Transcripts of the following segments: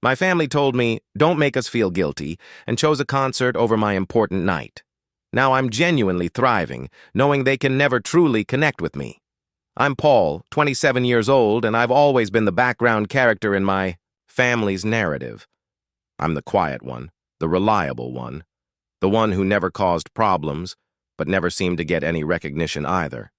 My family told me, don't make us feel guilty, and chose a concert over my important night. Now I'm genuinely thriving, knowing they can never truly connect with me. I'm Paul, 27 years old, and I've always been the background character in my family's narrative. I'm the quiet one, the reliable one, the one who never caused problems, but never seemed to get any recognition either.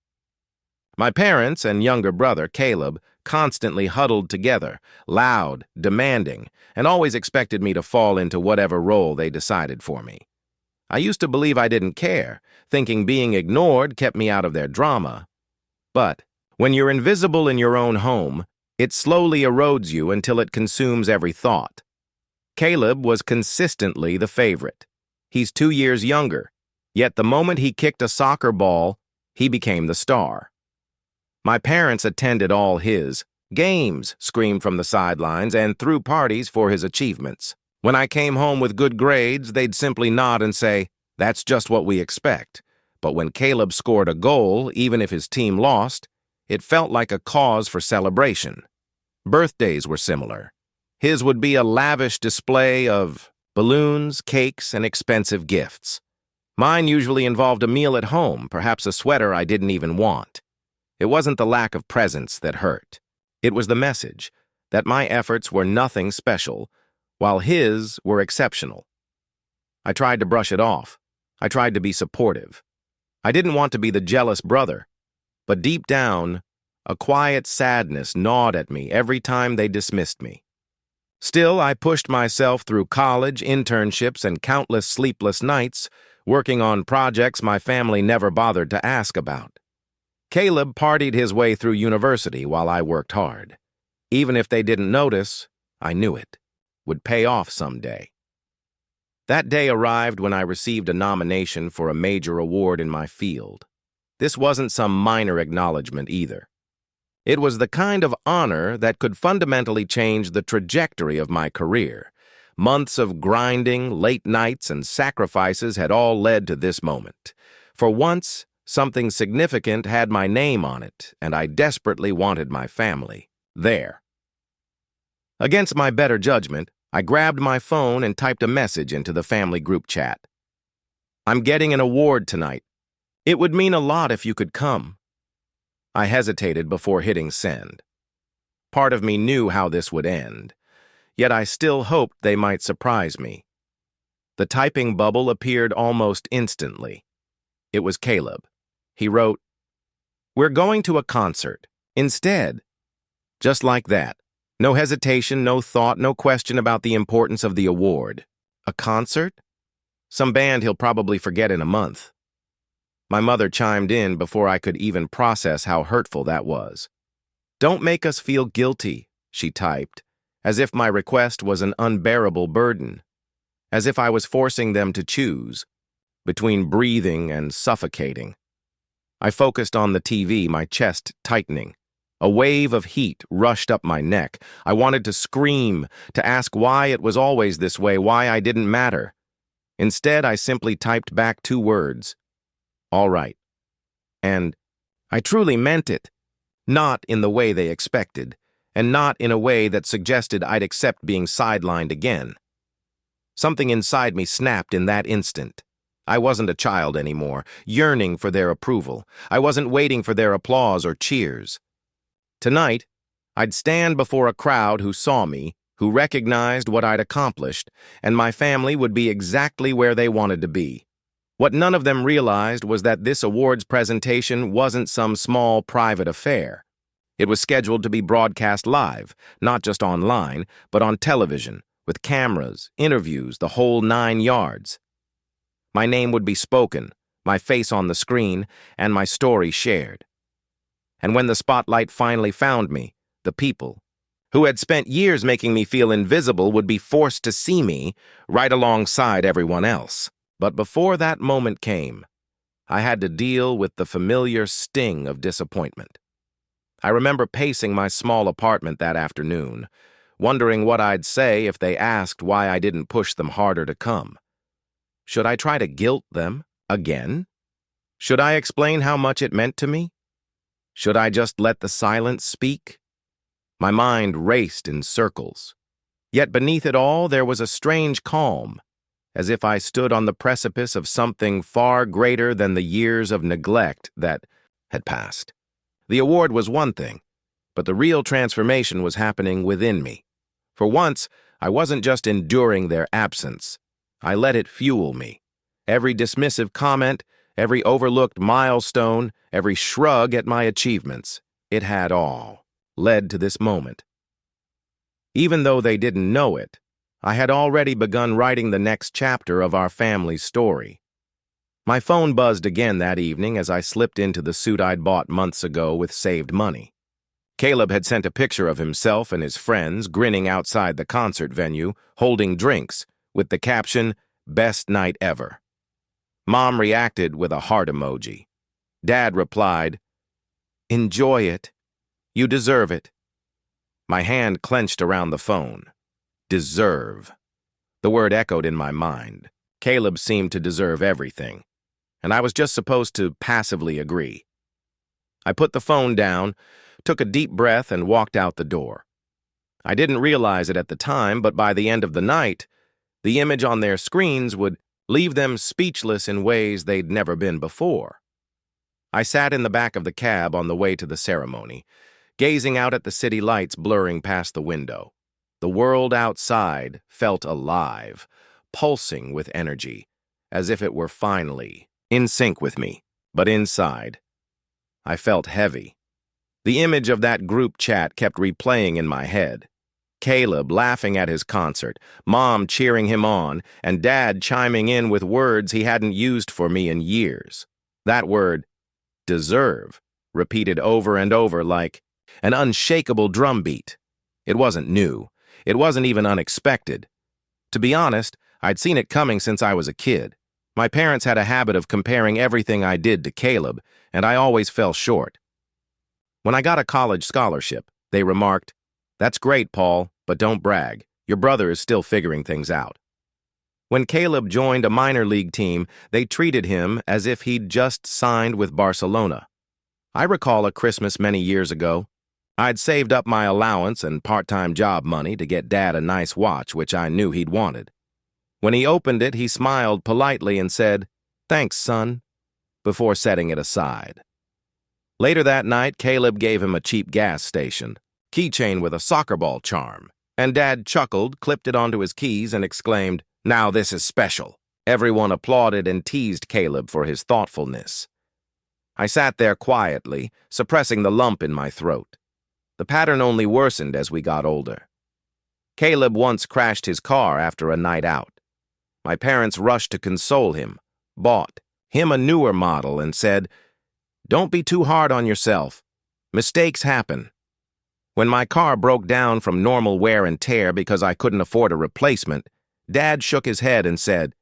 My parents and younger brother, Caleb, constantly huddled together, loud, demanding, and always expected me to fall into whatever role they decided for me. I used to believe I didn't care, thinking being ignored kept me out of their drama. But when you're invisible in your own home, it slowly erodes you until it consumes every thought. Caleb was consistently the favorite. He's 2 years younger, yet the moment he kicked a soccer ball, he became the star. My parents attended all his games, screamed from the sidelines, and threw parties for his achievements. When I came home with good grades, they'd simply nod and say, "That's just what we expect." But when Caleb scored a goal, even if his team lost, it felt like a cause for celebration. Birthdays were similar. His would be a lavish display of balloons, cakes, and expensive gifts. Mine usually involved a meal at home, perhaps a sweater I didn't even want. It wasn't the lack of presents that hurt. It was the message that my efforts were nothing special, while his were exceptional. I tried to brush it off. I tried to be supportive. I didn't want to be the jealous brother, but deep down, a quiet sadness gnawed at me every time they dismissed me. Still, I pushed myself through college, internships, and countless sleepless nights, working on projects my family never bothered to ask about. Caleb partied his way through university while I worked hard. Even if they didn't notice, I knew it would pay off someday. That day arrived when I received a nomination for a major award in my field. This wasn't some minor acknowledgement either. It was the kind of honor that could fundamentally change the trajectory of my career. Months of grinding, late nights, and sacrifices had all led to this moment. For once, something significant had my name on it, and I desperately wanted my family there. Against my better judgment, I grabbed my phone and typed a message into the family group chat. "I'm getting an award tonight. It would mean a lot if you could come." I hesitated before hitting send. Part of me knew how this would end, yet I still hoped they might surprise me. The typing bubble appeared almost instantly. It was Caleb. He wrote, "We're going to a concert. Instead." Just like that. No hesitation, no thought, no question about the importance of the award. A concert? Some band he'll probably forget in a month. My mother chimed in before I could even process how hurtful that was. "Don't make us feel guilty," she typed, as if my request was an unbearable burden, as if I was forcing them to choose between breathing and suffocating. I focused on the TV, my chest tightening. A wave of heat rushed up my neck. I wanted to scream, to ask why it was always this way, why I didn't matter. Instead, I simply typed back 2 words. "All right." And I truly meant it. Not in the way they expected, and not in a way that suggested I'd accept being sidelined again. Something inside me snapped in that instant. I wasn't a child anymore, yearning for their approval. I wasn't waiting for their applause or cheers. Tonight, I'd stand before a crowd who saw me, who recognized what I'd accomplished, and my family would be exactly where they wanted to be. What none of them realized was that this awards presentation wasn't some small private affair. It was scheduled to be broadcast live, not just online, but on television, with cameras, interviews, the whole 9 yards. My name would be spoken, my face on the screen, and my story shared. And when the spotlight finally found me, the people, who had spent years making me feel invisible, would be forced to see me right alongside everyone else. But before that moment came, I had to deal with the familiar sting of disappointment. I remember pacing my small apartment that afternoon, wondering what I'd say if they asked why I didn't push them harder to come. Should I try to guilt them again? Should I explain how much it meant to me? Should I just let the silence speak? My mind raced in circles. Yet beneath it all, there was a strange calm, as if I stood on the precipice of something far greater than the years of neglect that had passed. The award was one thing, but the real transformation was happening within me. For once, I wasn't just enduring their absence. I let it fuel me. Every dismissive comment, every overlooked milestone, every shrug at my achievements, it had all led to this moment. Even though they didn't know it, I had already begun writing the next chapter of our family's story. My phone buzzed again that evening as I slipped into the suit I'd bought months ago with saved money. Caleb had sent a picture of himself and his friends grinning outside the concert venue, holding drinks, with the caption, "Best night ever." Mom reacted with a heart emoji. Dad replied, "Enjoy it. You deserve it." My hand clenched around the phone. Deserve. The word echoed in my mind. Caleb seemed to deserve everything, and I was just supposed to passively agree. I put the phone down, took a deep breath, and walked out the door. I didn't realize it at the time, but by the end of the night, the image on their screens would leave them speechless in ways they'd never been before. I sat in the back of the cab on the way to the ceremony, gazing out at the city lights blurring past the window. The world outside felt alive, pulsing with energy, as if it were finally in sync with me. But inside, I felt heavy. The image of that group chat kept replaying in my head. Caleb laughing at his concert, Mom cheering him on, and Dad chiming in with words he hadn't used for me in years. That word, deserve, repeated over and over like an unshakable drumbeat. It wasn't new. It wasn't even unexpected. To be honest, I'd seen it coming since I was a kid. My parents had a habit of comparing everything I did to Caleb, and I always fell short. When I got a college scholarship, they remarked, "That's great, Paul, but don't brag. Your brother is still figuring things out." When Caleb joined a minor league team, they treated him as if he'd just signed with Barcelona. I recall a Christmas many years ago. I'd saved up my allowance and part-time job money to get Dad a nice watch, which I knew he'd wanted. When he opened it, he smiled politely and said, "Thanks, son," before setting it aside. Later that night, Caleb gave him a cheap gas station keychain with a soccer ball charm, and Dad chuckled, clipped it onto his keys, and exclaimed, "Now this is special." Everyone applauded and teased Caleb for his thoughtfulness. I sat there quietly, suppressing the lump in my throat. The pattern only worsened as we got older. Caleb once crashed his car after a night out. My parents rushed to console him, bought him a newer model, and said, "Don't be too hard on yourself. Mistakes happen." When my car broke down from normal wear and tear because I couldn't afford a replacement, Dad shook his head and said,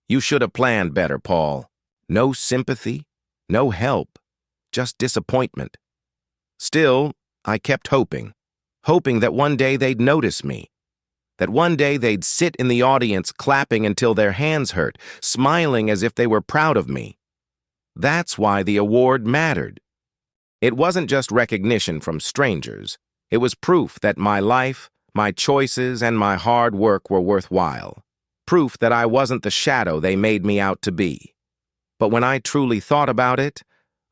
"You should have planned better, Paul." No sympathy, no help, just disappointment. Still, I kept hoping that one day they'd notice me, that one day they'd sit in the audience clapping until their hands hurt, smiling as if they were proud of me. That's why the award mattered. It wasn't just recognition from strangers. It was proof that my life, my choices, and my hard work were worthwhile. Proof that I wasn't the shadow they made me out to be. But when I truly thought about it,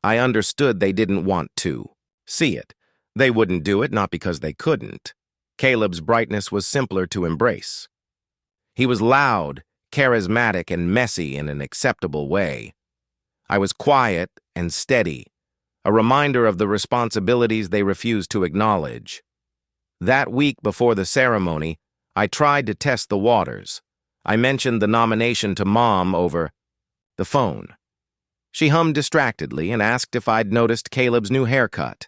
I understood they didn't want to see it. They wouldn't do it, not because they couldn't. Caleb's brightness was simpler to embrace. He was loud, charismatic, and messy in an acceptable way. I was quiet and steady, a reminder of the responsibilities they refused to acknowledge. That week before the ceremony, I tried to test the waters. I mentioned the nomination to Mom over the phone. She hummed distractedly and asked if I'd noticed Caleb's new haircut.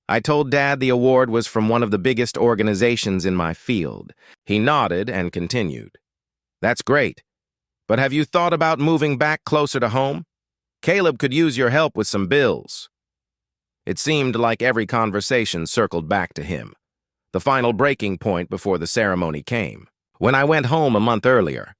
I told Dad the award was from one of the biggest organizations in my field. He nodded and continued. "That's great, but have you thought about moving back closer to home? Caleb could use your help with some bills." It seemed like every conversation circled back to him, the final breaking point before the ceremony came. When I went home a month earlier,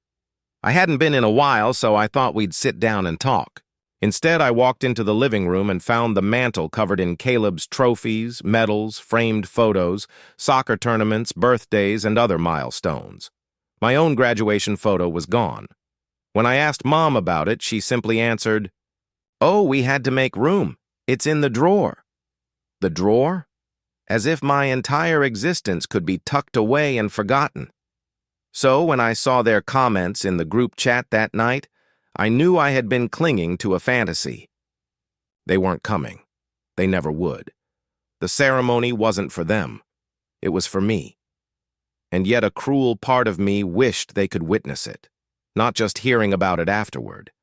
I hadn't been in a while, so I thought we'd sit down and talk. Instead, I walked into the living room and found the mantel covered in Caleb's trophies, medals, framed photos, soccer tournaments, birthdays, and other milestones. My own graduation photo was gone. When I asked Mom about it, she simply answered, "Oh, we had to make room. It's in the drawer." The drawer? As if my entire existence could be tucked away and forgotten. So when I saw their comments in the group chat that night, I knew I had been clinging to a fantasy. They weren't coming. They never would. The ceremony wasn't for them. It was for me. And yet a cruel part of me wished they could witness it, not just hearing about it afterward,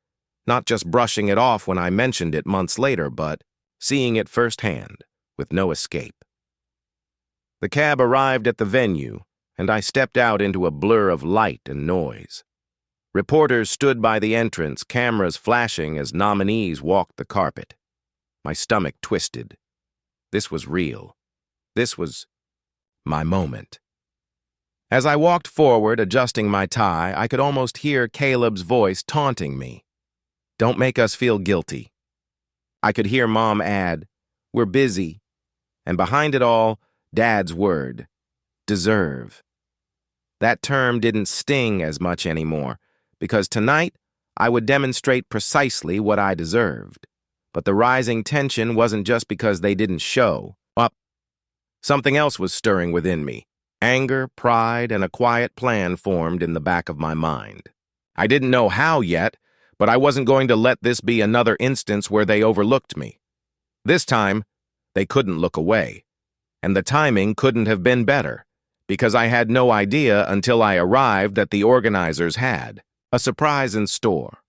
not just brushing it off when I mentioned it months later, but seeing it firsthand, with no escape. The cab arrived at the venue, and I stepped out into a blur of light and noise. Reporters stood by the entrance, cameras flashing as nominees walked the carpet. My stomach twisted. This was real. This was my moment. As I walked forward, adjusting my tie, I could almost hear Caleb's voice taunting me. "Don't make us feel guilty." I could hear Mom add, "We're busy." And behind it all, Dad's word, "deserve." That term didn't sting as much anymore, because tonight I would demonstrate precisely what I deserved. But the rising tension wasn't just because they didn't show up. Something else was stirring within me. Anger, pride, and a quiet plan formed in the back of my mind. I didn't know how yet, but I wasn't going to let this be another instance where they overlooked me. This time, they couldn't look away. And the timing couldn't have been better, because I had no idea until I arrived that the organizers had. A surprise in store.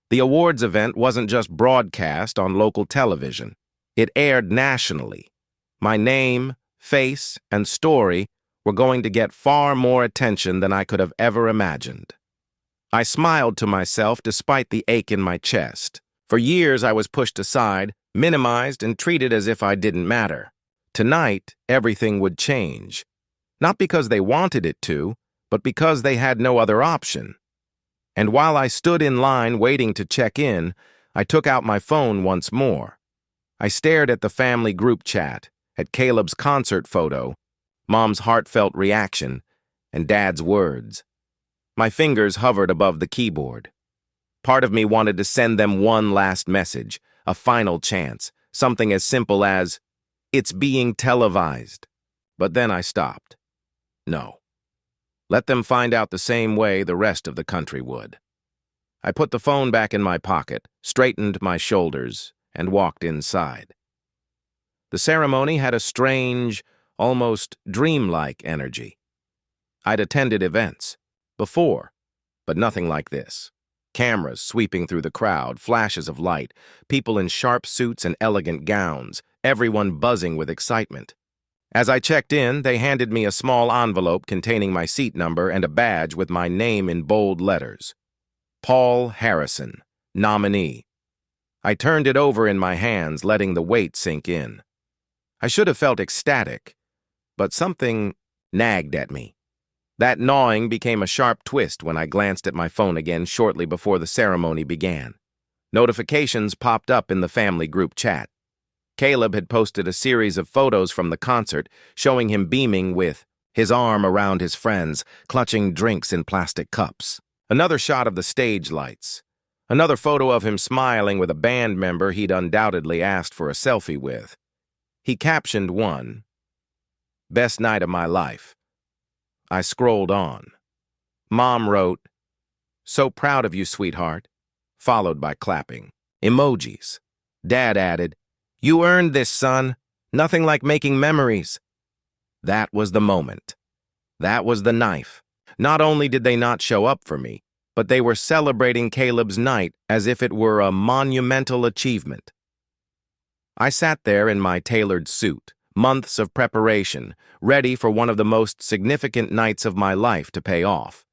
The awards event wasn't just broadcast on local television. It aired nationally. My name, face, and story were going to get far more attention than I could have ever imagined. I smiled to myself despite the ache in my chest. For years I was pushed aside, minimized, and treated as if I didn't matter. Tonight, everything would change. Not because they wanted it to, but because they had no other option. And while I stood in line waiting to check in, I took out my phone once more. I stared at the family group chat, at Caleb's concert photo, Mom's heartfelt reaction, and Dad's words. My fingers hovered above the keyboard. Part of me wanted to send them one last message, a final chance, something as simple as, "It's being televised." But then I stopped. No. Let them find out the same way the rest of the country would. I put the phone back in my pocket, straightened my shoulders, and walked inside. The ceremony had a strange, almost dreamlike energy. I'd attended events before, but nothing like this. Cameras sweeping through the crowd, flashes of light, people in sharp suits and elegant gowns, everyone buzzing with excitement. As I checked in, they handed me a small envelope containing my seat number and a badge with my name in bold letters. Paul Harrison, nominee. I turned it over in my hands, letting the weight sink in. I should have felt ecstatic, but something nagged at me. That gnawing became a sharp twist when I glanced at my phone again shortly before the ceremony began. Notifications popped up in the family group chat. Caleb had posted a series of photos from the concert showing him beaming with his arm around his friends, clutching drinks in plastic cups. Another shot of the stage lights. Another photo of him smiling with a band member he'd undoubtedly asked for a selfie with. He captioned one, "Best night of my life." I scrolled on. Mom wrote, "So proud of you, sweetheart," followed by clapping. Emojis. Dad added, "You earned this, son. Nothing like making memories." That was the moment. That was the knife. Not only did they not show up for me, but they were celebrating Caleb's night as if it were a monumental achievement. I sat there in my tailored suit, months of preparation, ready for one of the most significant nights of my life to pay off.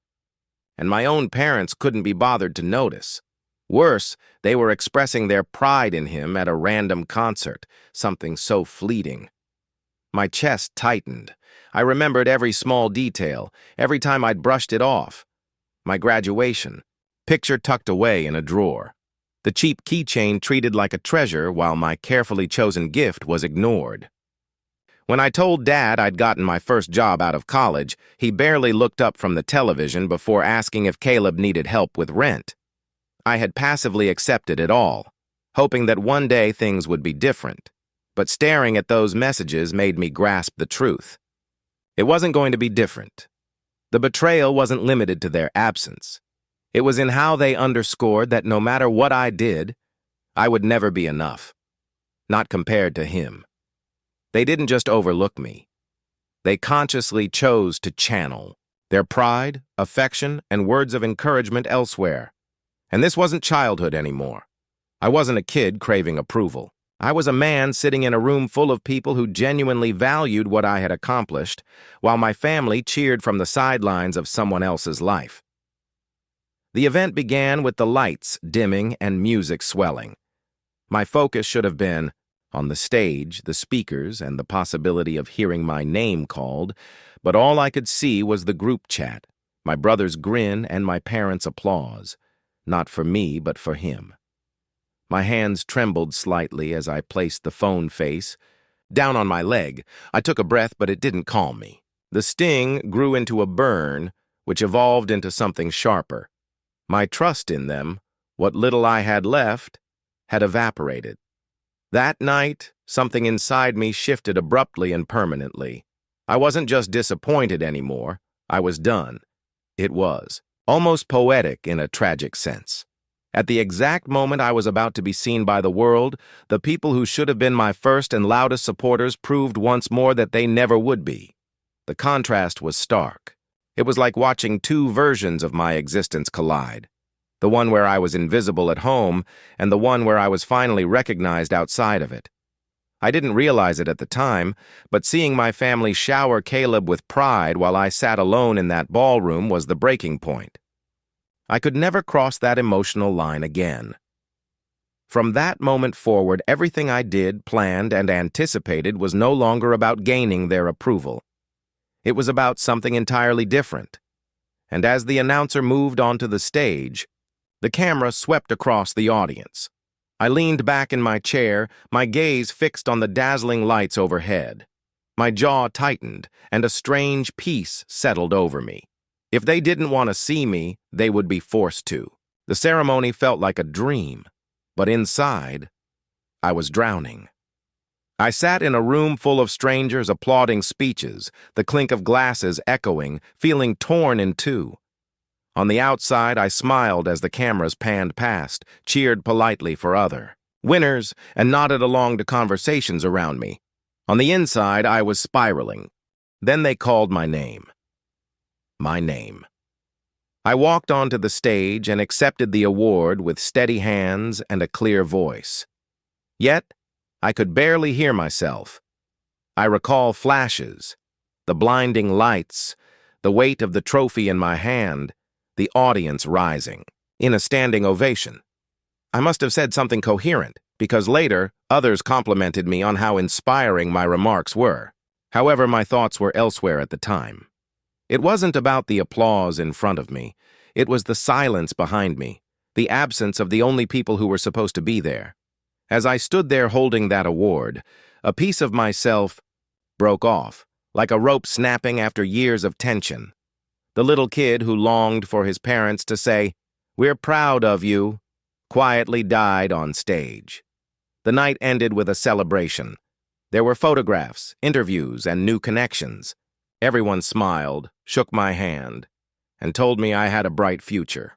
And my own parents couldn't be bothered to notice. Worse, they were expressing their pride in him at a random concert, something so fleeting. My chest tightened. I remembered every small detail, every time I'd brushed it off. My graduation, picture tucked away in a drawer. The cheap keychain treated like a treasure while my carefully chosen gift was ignored. When I told Dad I'd gotten my first job out of college, he barely looked up from the television before asking if Caleb needed help with rent. I had passively accepted it all, hoping that one day things would be different. But staring at those messages made me grasp the truth. It wasn't going to be different. The betrayal wasn't limited to their absence. It was in how they underscored that no matter what I did, I would never be enough. Not compared to him. They didn't just overlook me. They consciously chose to channel their pride, affection, and words of encouragement elsewhere. And this wasn't childhood anymore. I wasn't a kid craving approval. I was a man sitting in a room full of people who genuinely valued what I had accomplished, while my family cheered from the sidelines of someone else's life. The event began with the lights dimming and music swelling. My focus should have been on the stage, the speakers, and the possibility of hearing my name called, but all I could see was the group chat, my brother's grin, and my parents' applause. Not for me, but for him. My hands trembled slightly as I placed the phone face down on my leg. I took a breath, but it didn't calm me. The sting grew into a burn, which evolved into something sharper. My trust in them, what little I had left, had evaporated. That night, something inside me shifted abruptly and permanently. I wasn't just disappointed anymore. I was done. It was almost poetic in a tragic sense. At the exact moment I was about to be seen by the world, the people who should have been my first and loudest supporters proved once more that they never would be. The contrast was stark. It was like watching two versions of my existence collide. The one where I was invisible at home, and the one where I was finally recognized outside of it. I didn't realize it at the time, but seeing my family shower Caleb with pride while I sat alone in that ballroom was the breaking point. I could never cross that emotional line again. From that moment forward, everything I did, planned, and anticipated was no longer about gaining their approval. It was about something entirely different. And as the announcer moved onto the stage, the camera swept across the audience. I leaned back in my chair, my gaze fixed on the dazzling lights overhead. My jaw tightened, and a strange peace settled over me. If they didn't want to see me, they would be forced to. The ceremony felt like a dream, but inside, I was drowning. I sat in a room full of strangers applauding speeches, the clink of glasses echoing, feeling torn in two. On the outside, I smiled as the cameras panned past, cheered politely for other winners, and nodded along to conversations around me. On the inside, I was spiraling. Then they called my name. My name. I walked onto the stage and accepted the award with steady hands and a clear voice. Yet, I could barely hear myself. I recall flashes, the blinding lights, the weight of the trophy in my hand, the audience rising, in a standing ovation. I must have said something coherent, because later, others complimented me on how inspiring my remarks were. However, my thoughts were elsewhere at the time. It wasn't about the applause in front of me. It was the silence behind me, the absence of the only people who were supposed to be there. As I stood there holding that award, a piece of myself broke off, like a rope snapping after years of tension. The little kid who longed for his parents to say, "We're proud of you," quietly died on stage. The night ended with a celebration. There were photographs, interviews, and new connections. Everyone smiled, shook my hand, and told me I had a bright future.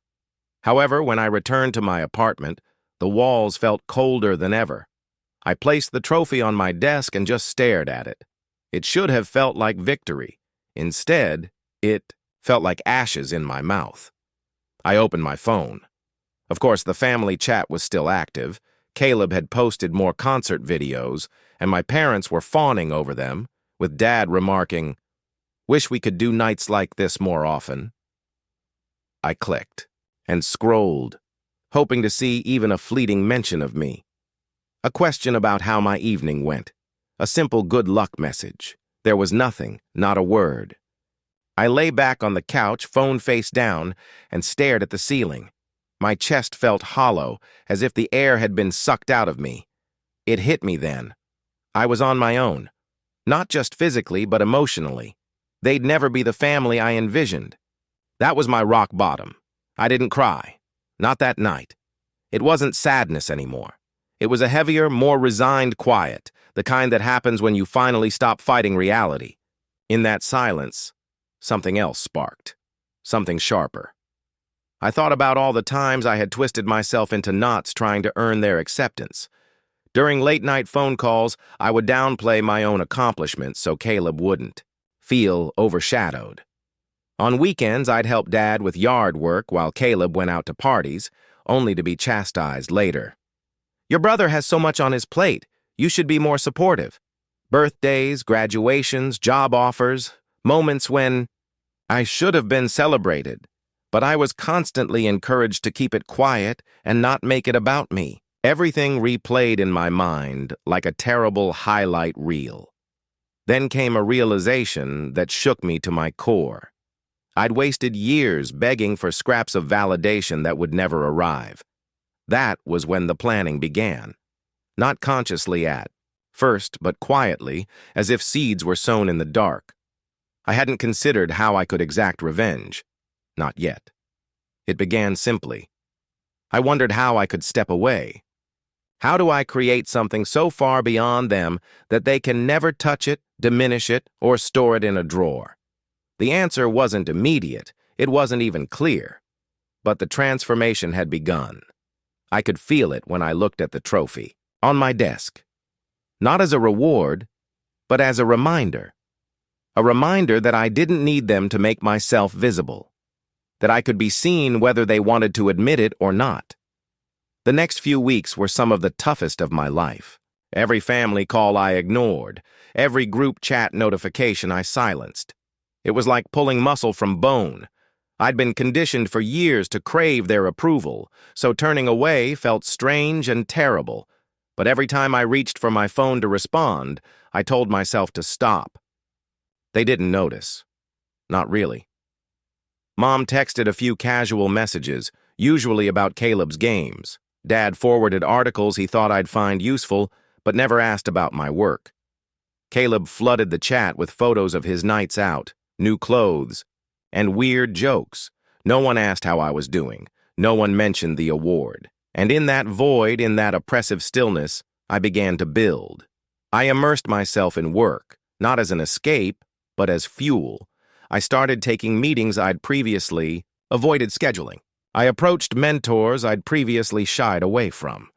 However, when I returned to my apartment, the walls felt colder than ever. I placed the trophy on my desk and just stared at it. It should have felt like victory. Instead, it felt like ashes in my mouth. I opened my phone. Of course, the family chat was still active. Caleb had posted more concert videos, and my parents were fawning over them, with Dad remarking, "Wish we could do nights like this more often." I clicked and scrolled, hoping to see even a fleeting mention of me. A question about how my evening went. A simple good luck message. There was nothing, not a word. I lay back on the couch, phone face down, and stared at the ceiling. My chest felt hollow, as if the air had been sucked out of me. It hit me then. I was on my own. Not just physically, but emotionally. They'd never be the family I envisioned. That was my rock bottom. I didn't cry. Not that night. It wasn't sadness anymore. It was a heavier, more resigned quiet, the kind that happens when you finally stop fighting reality. In that silence, something else sparked. Something sharper. I thought about all the times I had twisted myself into knots trying to earn their acceptance. During late-night phone calls, I would downplay my own accomplishments so Caleb wouldn't feel overshadowed. On weekends, I'd help Dad with yard work while Caleb went out to parties, only to be chastised later. "Your brother has so much on his plate. You should be more supportive." Birthdays, graduations, job offers, moments when I should have been celebrated, but I was constantly encouraged to keep it quiet and not make it about me. Everything replayed in my mind like a terrible highlight reel. Then came a realization that shook me to my core. I'd wasted years begging for scraps of validation that would never arrive. That was when the planning began. Not consciously at first, but quietly, as if seeds were sown in the dark. I hadn't considered how I could exact revenge. Not yet. It began simply. I wondered how I could step away. How do I create something so far beyond them that they can never touch it, diminish it, or store it in a drawer? The answer wasn't immediate. It wasn't even clear. But the transformation had begun. I could feel it when I looked at the trophy on my desk. Not as a reward, but as a reminder. A reminder that I didn't need them to make myself visible. That I could be seen whether they wanted to admit it or not. The next few weeks were some of the toughest of my life. Every family call I ignored. Every group chat notification I silenced. It was like pulling muscle from bone. I'd been conditioned for years to crave their approval, so turning away felt strange and terrible. But every time I reached for my phone to respond, I told myself to stop. They didn't notice. Not really. Mom texted a few casual messages, usually about Caleb's games. Dad forwarded articles he thought I'd find useful, but never asked about my work. Caleb flooded the chat with photos of his nights out, new clothes, and weird jokes. No one asked how I was doing. No one mentioned the award. And in that void, in that oppressive stillness, I began to build. I immersed myself in work, not as an escape, but as fuel. I started taking meetings I'd previously avoided scheduling. I approached mentors I'd previously shied away from.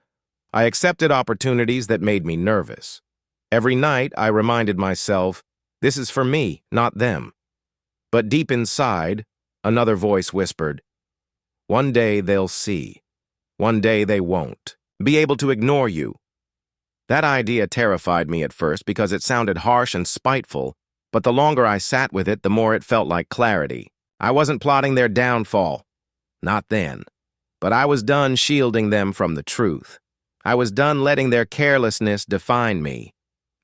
I accepted opportunities that made me nervous. Every night, I reminded myself, this is for me, not them. But deep inside, another voice whispered, one day they'll see. One day they won't be able to ignore you. That idea terrified me at first because it sounded harsh and spiteful, but the longer I sat with it, the more it felt like clarity. I wasn't plotting their downfall. Not then. But I was done shielding them from the truth. I was done letting their carelessness define me.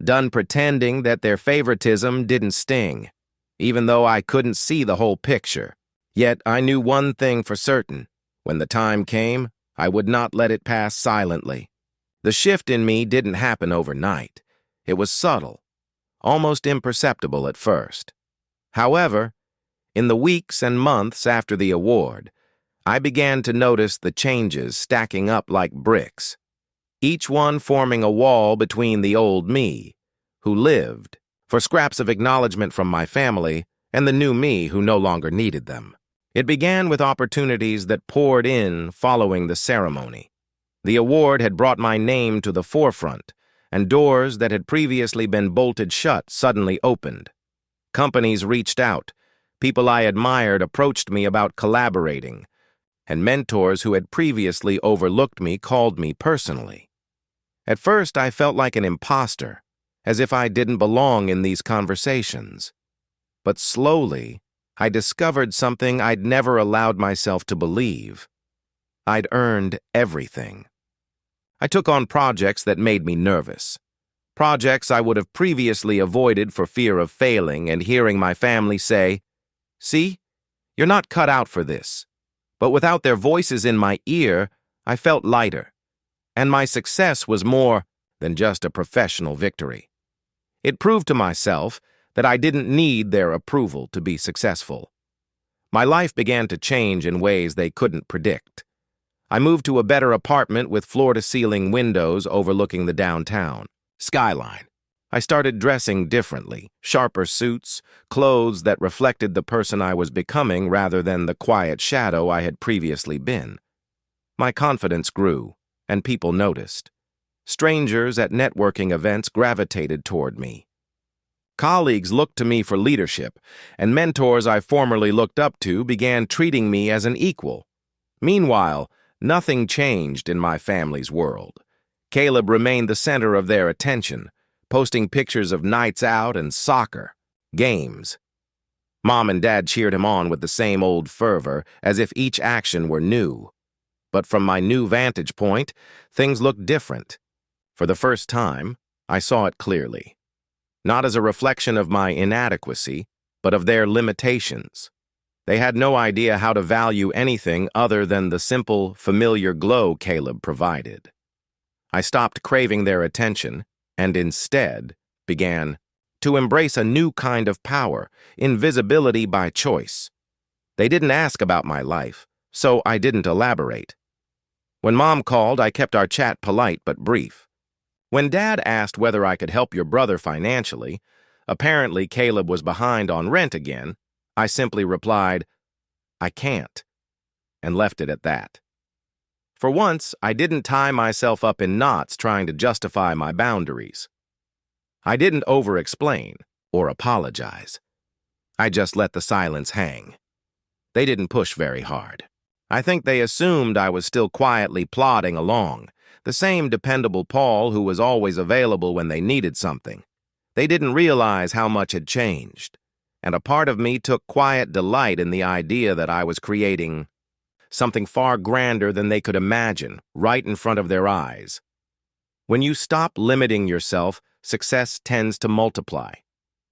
Done pretending that their favoritism didn't sting, even though I couldn't see the whole picture. Yet I knew one thing for certain. When the time came, I would not let it pass silently. The shift in me didn't happen overnight. It was subtle, almost imperceptible at first. However, in the weeks and months after the award, I began to notice the changes stacking up like bricks, each one forming a wall between the old me, who lived for scraps of acknowledgement from my family, and the new me who no longer needed them. It began with opportunities that poured in following the ceremony. The award had brought my name to the forefront, and doors that had previously been bolted shut suddenly opened. Companies reached out, people I admired approached me about collaborating, and mentors who had previously overlooked me called me personally. At first, I felt like an imposter, as if I didn't belong in these conversations. But slowly, I discovered something I'd never allowed myself to believe. I'd earned everything. I took on projects that made me nervous. Projects I would have previously avoided for fear of failing and hearing my family say, "See, you're not cut out for this." But without their voices in my ear, I felt lighter, and my success was more than just a professional victory. It proved to myself that I didn't need their approval to be successful. My life began to change in ways they couldn't predict. I moved to a better apartment with floor-to-ceiling windows overlooking the downtown skyline. I started dressing differently, sharper suits, clothes that reflected the person I was becoming rather than the quiet shadow I had previously been. My confidence grew, and people noticed. Strangers at networking events gravitated toward me. Colleagues looked to me for leadership, and mentors I formerly looked up to began treating me as an equal. Meanwhile, nothing changed in my family's world. Caleb remained the center of their attention, posting pictures of nights out and soccer, games. Mom and Dad cheered him on with the same old fervor, as if each action were new. But from my new vantage point, things looked different. For the first time, I saw it clearly. Not as a reflection of my inadequacy, but of their limitations. They had no idea how to value anything other than the simple, familiar glow Caleb provided. I stopped craving their attention and instead began to embrace a new kind of power, invisibility by choice. They didn't ask about my life, so I didn't elaborate. When Mom called, I kept our chat polite but brief. When Dad asked whether I could help your brother financially, apparently Caleb was behind on rent again, I simply replied, "I can't," and left it at that. For once, I didn't tie myself up in knots trying to justify my boundaries. I didn't over-explain or apologize. I just let the silence hang. They didn't push very hard. I think they assumed I was still quietly plodding along, the same dependable Paul who was always available when they needed something. They didn't realize how much had changed, and a part of me took quiet delight in the idea that I was creating something far grander than they could imagine, right in front of their eyes. When you stop limiting yourself, success tends to multiply.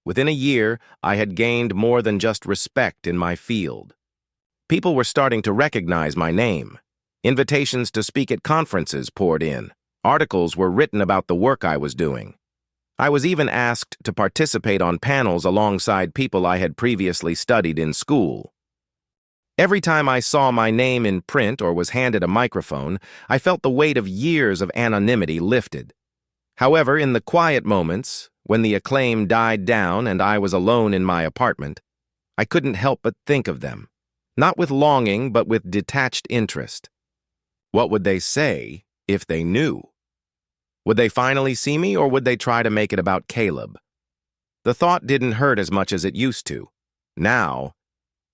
Within a year, I had gained more than just respect in my field. People were starting to recognize my name. Invitations to speak at conferences poured in. Articles were written about the work I was doing. I was even asked to participate on panels alongside people I had previously studied in school. Every time I saw my name in print or was handed a microphone, I felt the weight of years of anonymity lifted. However, in the quiet moments, when the acclaim died down and I was alone in my apartment, I couldn't help but think of them, not with longing but with detached interest. What would they say if they knew? Would they finally see me, or would they try to make it about Caleb? The thought didn't hurt as much as it used to. Now,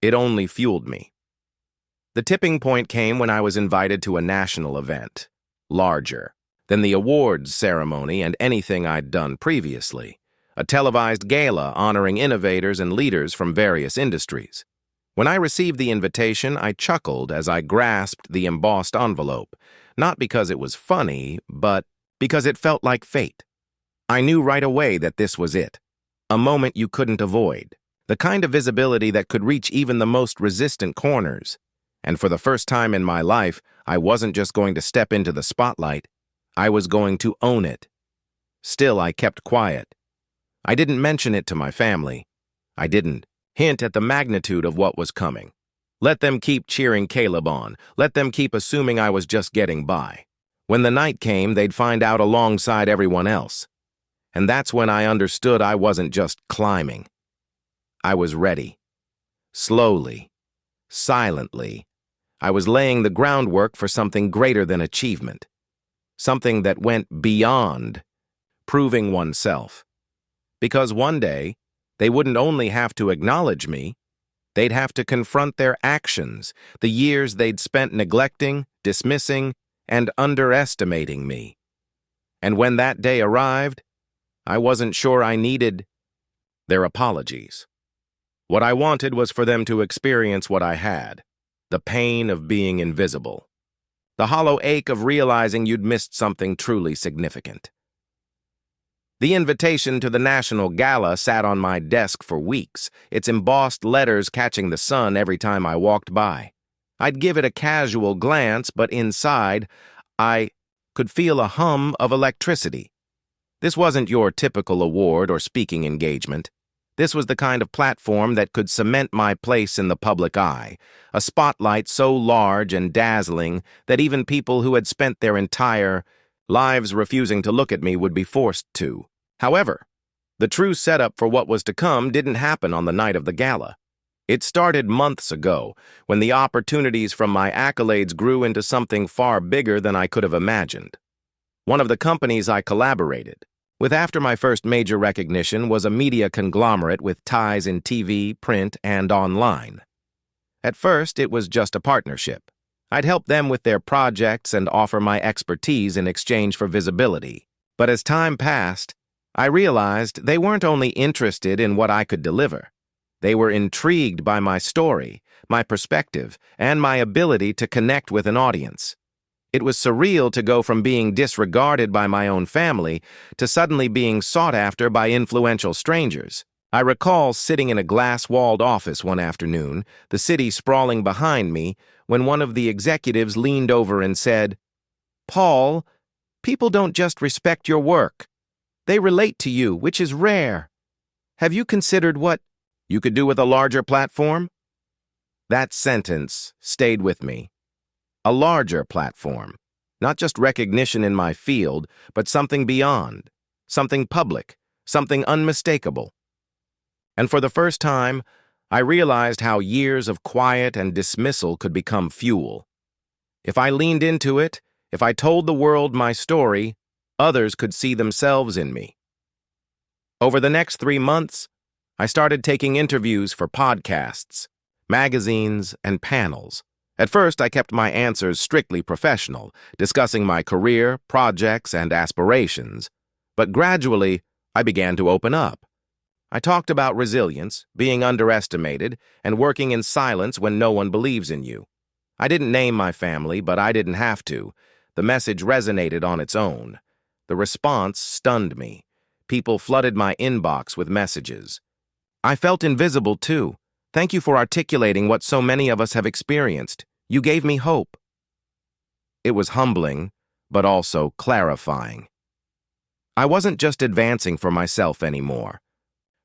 it only fueled me. The tipping point came when I was invited to a national event, larger than the awards ceremony and anything I'd done previously, a televised gala honoring innovators and leaders from various industries. When I received the invitation, I chuckled as I grasped the embossed envelope, not because it was funny, but because it felt like fate. I knew right away that this was it, a moment you couldn't avoid, the kind of visibility that could reach even the most resistant corners. And for the first time in my life, I wasn't just going to step into the spotlight, I was going to own it. Still, I kept quiet. I didn't mention it to my family. I didn't hint at the magnitude of what was coming. Let them keep cheering Caleb on. Let them keep assuming I was just getting by. When the night came, they'd find out alongside everyone else. And that's when I understood I wasn't just climbing. I was ready. Slowly, silently, I was laying the groundwork for something greater than achievement. Something that went beyond proving oneself. Because one day, they wouldn't only have to acknowledge me, they'd have to confront their actions, the years they'd spent neglecting, dismissing, and underestimating me. And when that day arrived, I wasn't sure I needed their apologies. What I wanted was for them to experience what I had, the pain of being invisible, the hollow ache of realizing you'd missed something truly significant. The invitation to the National Gala sat on my desk for weeks, its embossed letters catching the sun every time I walked by. I'd give it a casual glance, but inside, I could feel a hum of electricity. This wasn't your typical award or speaking engagement. This was the kind of platform that could cement my place in the public eye, a spotlight so large and dazzling that even people who had spent their entire lives refusing to look at me would be forced to. However, the true setup for what was to come didn't happen on the night of the gala. It started months ago, when the opportunities from my accolades grew into something far bigger than I could have imagined. One of the companies I collaborated with after my first major recognition was a media conglomerate with ties in TV, print, and online. At first, it was just a partnership. I'd help them with their projects and offer my expertise in exchange for visibility. But as time passed, I realized they weren't only interested in what I could deliver. They were intrigued by my story, my perspective, and my ability to connect with an audience. It was surreal to go from being disregarded by my own family to suddenly being sought after by influential strangers. I recall sitting in a glass-walled office one afternoon, the city sprawling behind me, when one of the executives leaned over and said, "Paul, people don't just respect your work. They relate to you, which is rare. Have you considered what you could do with a larger platform?" That sentence stayed with me. A larger platform. Not just recognition in my field, but something beyond. Something public. Something unmistakable. And for the first time, I realized how years of quiet and dismissal could become fuel. If I leaned into it, if I told the world my story, others could see themselves in me. Over the next 3 months, I started taking interviews for podcasts, magazines, and panels. At first, I kept my answers strictly professional, discussing my career, projects, and aspirations. But gradually, I began to open up. I talked about resilience, being underestimated, and working in silence when no one believes in you. I didn't name my family, but I didn't have to. The message resonated on its own. The response stunned me. People flooded my inbox with messages. I felt invisible, too. Thank you for articulating what so many of us have experienced. You gave me hope. It was humbling, but also clarifying. I wasn't just advancing for myself anymore.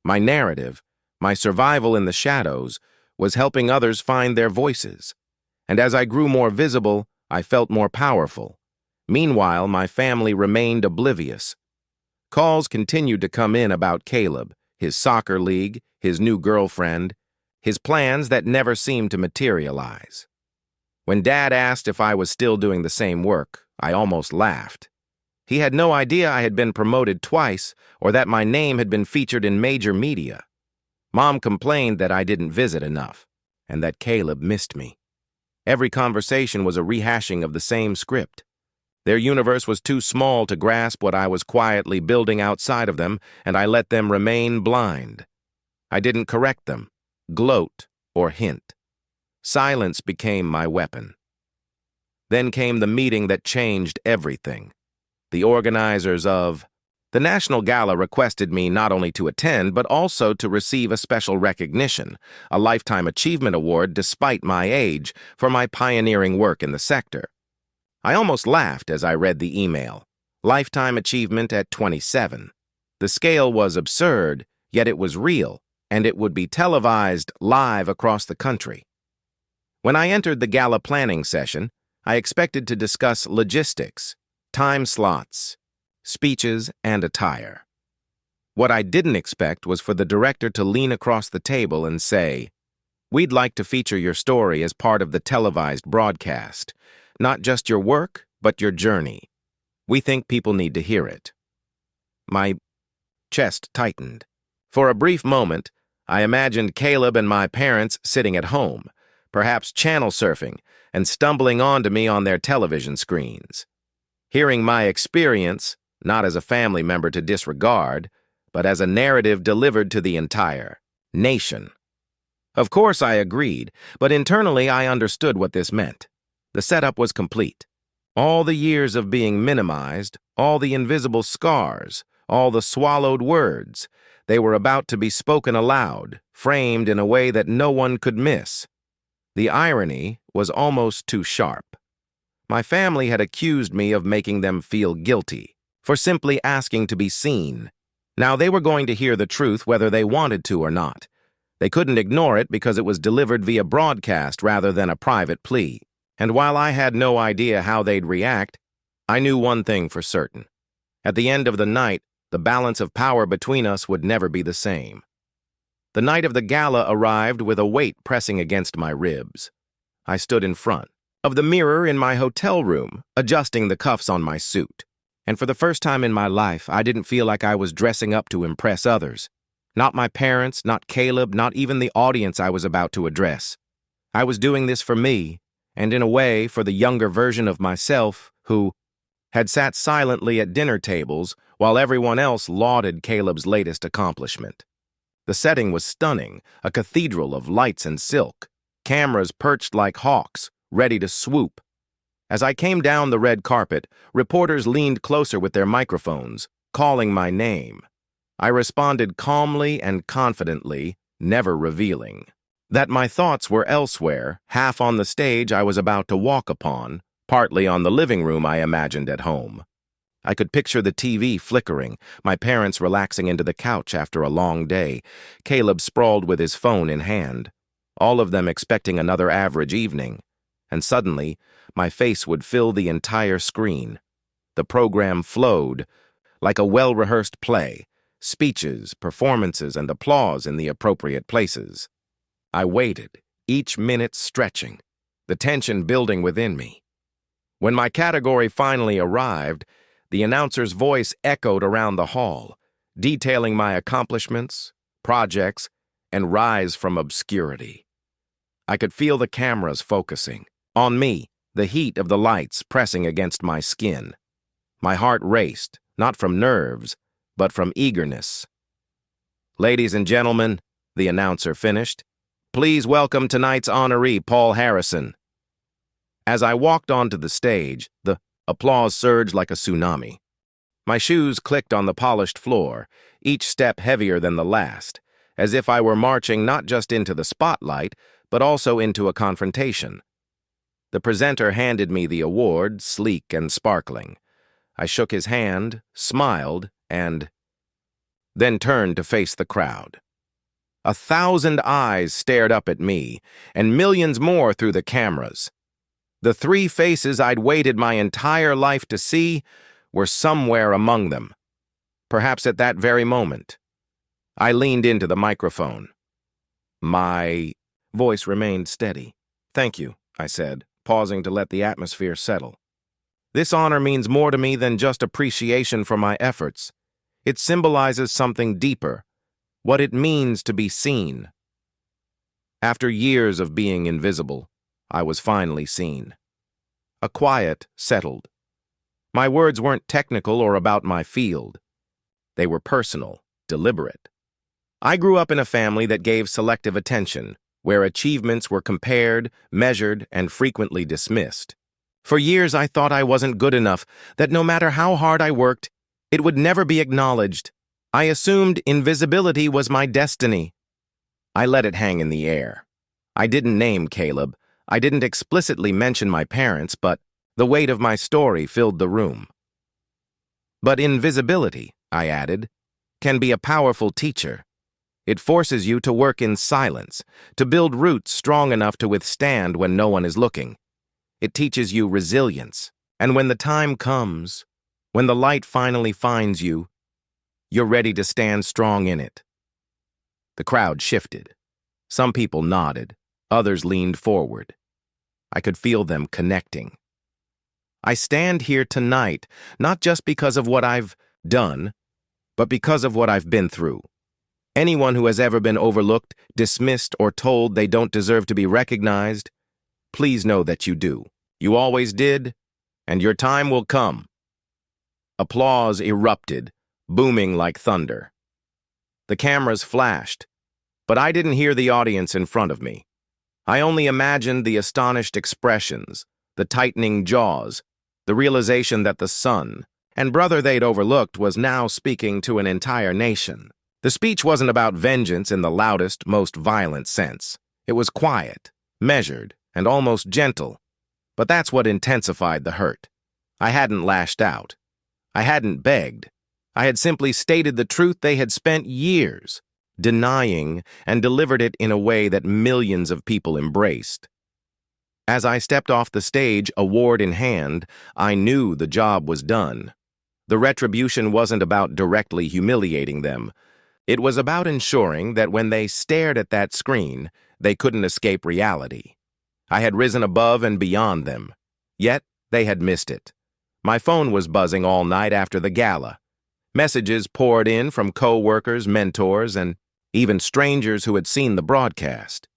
My narrative, my survival in the shadows, was helping others find their voices. And as I grew more visible, I felt more powerful. Meanwhile, my family remained oblivious. Calls continued to come in about Caleb, his soccer league, his new girlfriend, his plans that never seemed to materialize. When Dad asked if I was still doing the same work, I almost laughed. He had no idea I had been promoted twice or that my name had been featured in major media. Mom complained that I didn't visit enough and that Caleb missed me. Every conversation was a rehashing of the same script. Their universe was too small to grasp what I was quietly building outside of them, and I let them remain blind. I didn't correct them, gloat, or hint. Silence became my weapon. Then came the meeting that changed everything. The organizers of the National Gala requested me not only to attend, but also to receive a special recognition, a Lifetime Achievement Award despite my age, for my pioneering work in the sector. I almost laughed as I read the email. Lifetime Achievement at 27. The scale was absurd, yet it was real, and it would be televised live across the country. When I entered the gala planning session, I expected to discuss logistics, time slots, speeches, and attire. What I didn't expect was for the director to lean across the table and say, "We'd like to feature your story as part of the televised broadcast. Not just your work, but your journey. We think people need to hear it." My chest tightened. For a brief moment, I imagined Caleb and my parents sitting at home, perhaps channel surfing, and stumbling onto me on their television screens. Hearing my experience, not as a family member to disregard, but as a narrative delivered to the entire nation. Of course I agreed, but internally I understood what this meant. The setup was complete. All the years of being minimized, all the invisible scars, all the swallowed words, they were about to be spoken aloud, framed in a way that no one could miss. The irony was almost too sharp. My family had accused me of making them feel guilty for simply asking to be seen. Now they were going to hear the truth whether they wanted to or not. They couldn't ignore it because it was delivered via broadcast rather than a private plea. And while I had no idea how they'd react, I knew one thing for certain. At the end of the night, the balance of power between us would never be the same. The night of the gala arrived with a weight pressing against my ribs. I stood in front of the mirror in my hotel room, adjusting the cuffs on my suit. And for the first time in my life, I didn't feel like I was dressing up to impress others. Not my parents, not Caleb, not even the audience I was about to address. I was doing this for me, and in a way for the younger version of myself who had sat silently at dinner tables while everyone else lauded Caleb's latest accomplishment. The setting was stunning, a cathedral of lights and silk, cameras perched like hawks, ready to swoop. As I came down the red carpet, reporters leaned closer with their microphones, calling my name. I responded calmly and confidently, never revealing that my thoughts were elsewhere, half on the stage I was about to walk upon, partly on the living room I imagined at home. I could picture the TV flickering, my parents relaxing into the couch after a long day, Caleb sprawled with his phone in hand, all of them expecting another average evening. And suddenly, my face would fill the entire screen. The program flowed like a well-rehearsed play, speeches, performances, and applause in the appropriate places. I waited, each minute stretching, the tension building within me. When my category finally arrived, the announcer's voice echoed around the hall, detailing my accomplishments, projects, and rise from obscurity. I could feel the cameras focusing on me, the heat of the lights pressing against my skin. My heart raced, not from nerves, but from eagerness. "Ladies and gentlemen," the announcer finished, "please welcome tonight's honoree, Paul Harrison." As I walked onto the stage, the applause surged like a tsunami. My shoes clicked on the polished floor, each step heavier than the last, as if I were marching not just into the spotlight, but also into a confrontation. The presenter handed me the award, sleek and sparkling. I shook his hand, smiled, and then turned to face the crowd. 1,000 eyes stared up at me, and millions more through the cameras. The three faces I'd waited my entire life to see were somewhere among them, perhaps at that very moment. I leaned into the microphone. My voice remained steady. "Thank you," I said, pausing to let the atmosphere settle. "This honor means more to me than just appreciation for my efforts. It symbolizes something deeper, what it means to be seen." After years of being invisible, I was finally seen. A quiet settled. My words weren't technical or about my field. They were personal, deliberate. I grew up in a family that gave selective attention, where achievements were compared, measured, and frequently dismissed. For years I thought I wasn't good enough, that no matter how hard I worked, it would never be acknowledged. I assumed invisibility was my destiny. I let it hang in the air. I didn't name Caleb. I didn't explicitly mention my parents, but the weight of my story filled the room. But invisibility, I added, can be a powerful teacher. It forces you to work in silence, to build roots strong enough to withstand when no one is looking. It teaches you resilience, and when the time comes, when the light finally finds you, you're ready to stand strong in it. The crowd shifted. Some people nodded, others leaned forward. I could feel them connecting. I stand here tonight, not just because of what I've done, but because of what I've been through. Anyone who has ever been overlooked, dismissed, or told they don't deserve to be recognized, please know that you do. You always did, and your time will come. Applause erupted, booming like thunder. The cameras flashed, but I didn't hear the audience in front of me. I only imagined the astonished expressions, the tightening jaws, the realization that the son and brother they'd overlooked was now speaking to an entire nation. The speech wasn't about vengeance in the loudest, most violent sense. It was quiet, measured, and almost gentle. But that's what intensified the hurt. I hadn't lashed out. I hadn't begged. I had simply stated the truth they had spent years denying and delivered it in a way that millions of people embraced. As I stepped off the stage, award in hand, I knew the job was done. The retribution wasn't about directly humiliating them. It was about ensuring that when they stared at that screen, they couldn't escape reality. I had risen above and beyond them. Yet, they had missed it. My phone was buzzing all night after the gala. Messages poured in from co-workers, mentors, and even strangers who had seen the broadcast.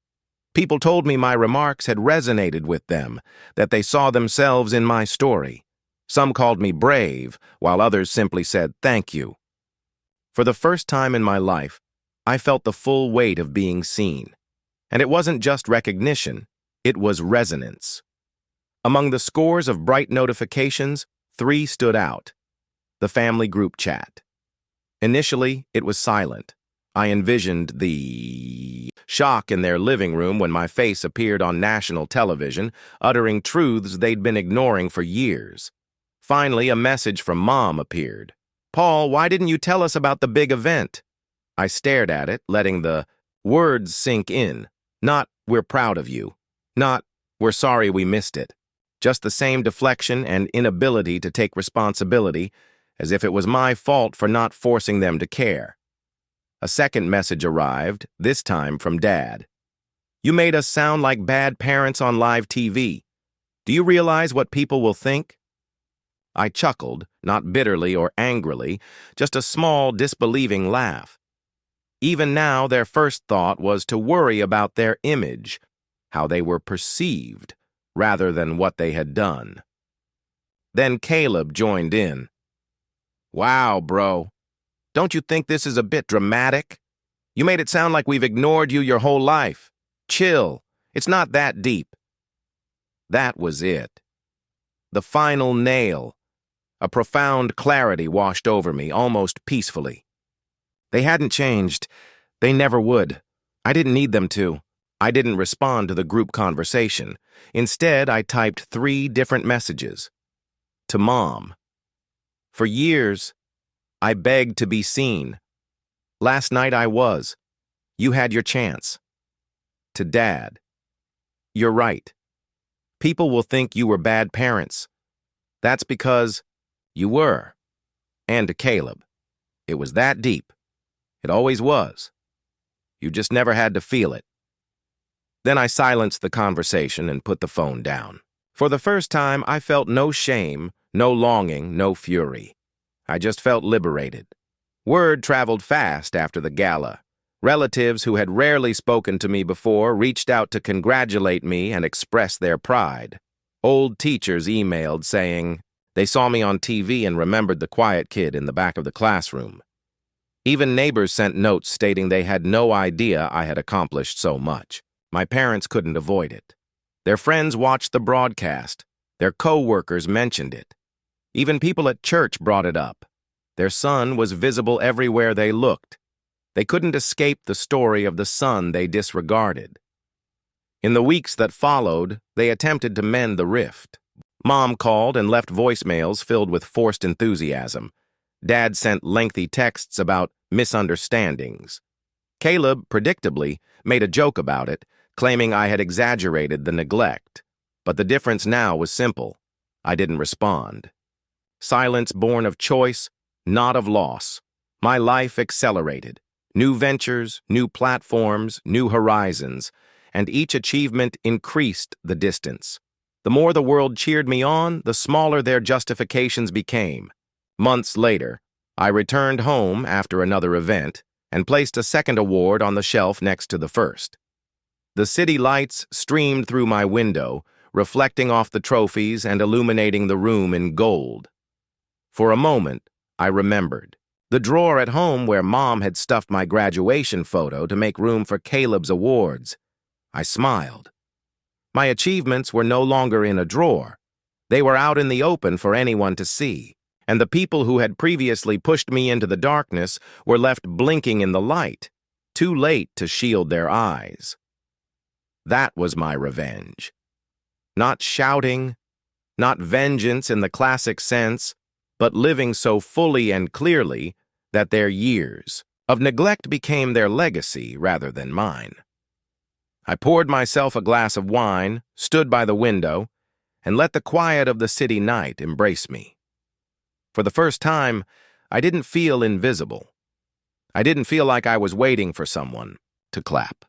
People told me my remarks had resonated with them, that they saw themselves in my story. Some called me brave, while others simply said thank you. For the first time in my life, I felt the full weight of being seen. And it wasn't just recognition, it was resonance. Among the scores of bright notifications, 3 stood out. The family group chat. Initially, it was silent. I envisioned the shock in their living room when my face appeared on national television, uttering truths they'd been ignoring for years. Finally, a message from Mom appeared. "Paul, why didn't you tell us about the big event?" I stared at it, letting the words sink in. Not, "We're proud of you." Not, "We're sorry we missed it." Just the same deflection and inability to take responsibility, as if it was my fault for not forcing them to care. A second message arrived, this time from Dad. "You made us sound like bad parents on live TV. Do you realize what people will think?" I chuckled, not bitterly or angrily, just a small, disbelieving laugh. Even now, their first thought was to worry about their image, how they were perceived, rather than what they had done. Then Caleb joined in. "Wow, bro. Don't you think this is a bit dramatic? You made it sound like we've ignored you your whole life. Chill. It's not that deep." That was it. The final nail. A profound clarity washed over me, almost peacefully. They hadn't changed. They never would. I didn't need them to. I didn't respond to the group conversation. Instead, I typed 3 different messages. To Mom. For years, I begged to be seen. Last night I was. You had your chance. To Dad. You're right. People will think you were bad parents. That's because you were. And to Caleb. It was that deep. It always was. You just never had to feel it. Then I silenced the conversation and put the phone down. For the first time, I felt no shame, no longing, no fury. I just felt liberated. Word traveled fast after the gala. Relatives who had rarely spoken to me before reached out to congratulate me and express their pride. Old teachers emailed saying they saw me on TV and remembered the quiet kid in the back of the classroom. Even neighbors sent notes stating they had no idea I had accomplished so much. My parents couldn't avoid it. Their friends watched the broadcast. Their co-workers mentioned it. Even people at church brought it up. Their son was visible everywhere they looked. They couldn't escape the story of the son they disregarded. In the weeks that followed, they attempted to mend the rift. Mom called and left voicemails filled with forced enthusiasm. Dad sent lengthy texts about misunderstandings. Caleb, predictably, made a joke about it, claiming I had exaggerated the neglect. But the difference now was simple. I didn't respond. Silence born of choice, not of loss. My life accelerated. New ventures, new platforms, new horizons, and each achievement increased the distance. The more the world cheered me on, the smaller their justifications became. Months later, I returned home after another event and placed a second award on the shelf next to the first. The city lights streamed through my window, reflecting off the trophies and illuminating the room in gold. For a moment, I remembered. The drawer at home where Mom had stuffed my graduation photo to make room for Caleb's awards. I smiled. My achievements were no longer in a drawer. They were out in the open for anyone to see, and the people who had previously pushed me into the darkness were left blinking in the light, too late to shield their eyes. That was my revenge. Not shouting, not vengeance in the classic sense, but living so fully and clearly that their years of neglect became their legacy rather than mine. I poured myself a glass of wine, stood by the window, and let the quiet of the city night embrace me. For the first time, I didn't feel invisible. I didn't feel like I was waiting for someone to clap.